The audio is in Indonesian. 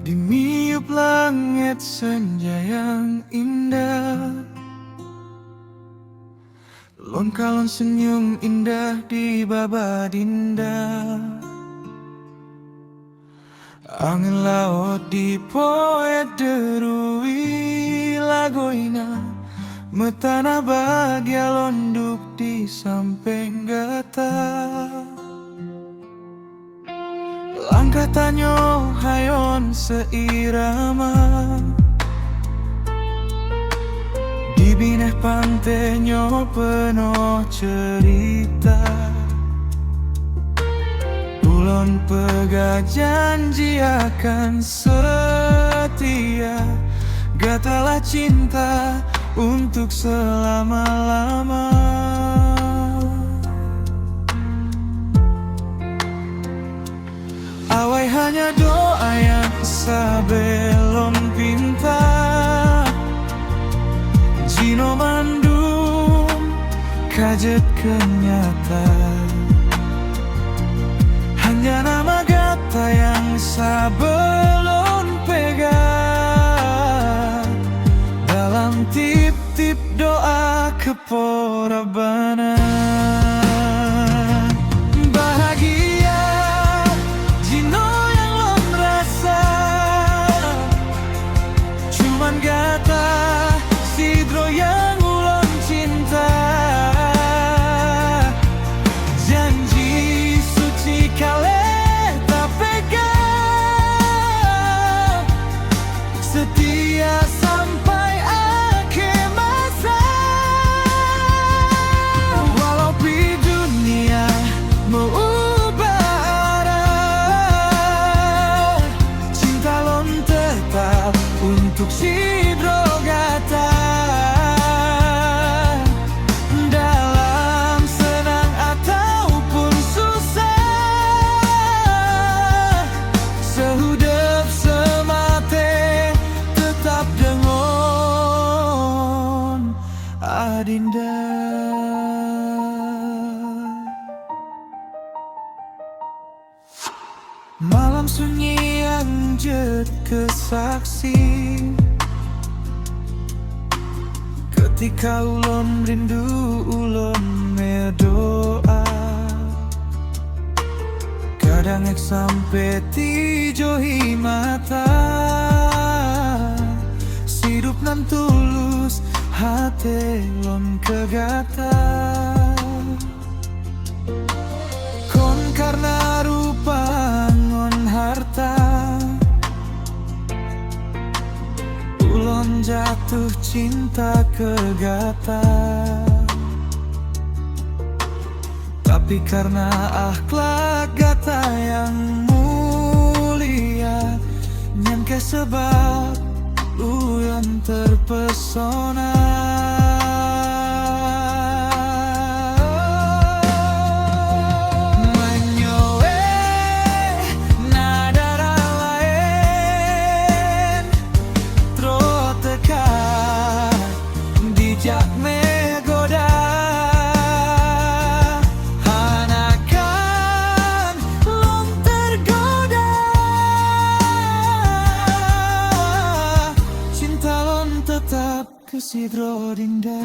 Di niup langit senja yang indah, lon-kalon senyum indah di babadinda. Angin laut di poet derui lagoina, metana bahagia londuk di samping gata. Langkah tanyo hayon seirama, di bineh pantenyo penuh cerita. Ulun pegang janji akan setia, gatalah cinta untuk selama-lama. Awai hanya doa yang sabelum pinta, Jino mandum kajet kenyata. Hanya nama gata yang sabelum pegang, dalam tip-tip doa keporabana. Gata sidro yang ulun cinta, janji suci kale tak pegang, setia sampai akhir masa. Walau di dunia mengubah arah, cinta lon tetap untuk sidro gata. Dalam senang ataupun susah, sehudep semate tetap dengon adinda. Malam sunyi yang jet kesaksi, ketika ulun rindu ulun berdoa. Kadang ek sampai tijohi mata, sidup nan tulus hati lon kegata. Kon karena rupa ngon harta, ulun jatuh cinta ke gata. Tapi karena akhlak gata yang mulia, nyangke sebab ulun terpesona. Jak megoda, hanakan lom tergoda, cinta lom tetap kesidro dinda.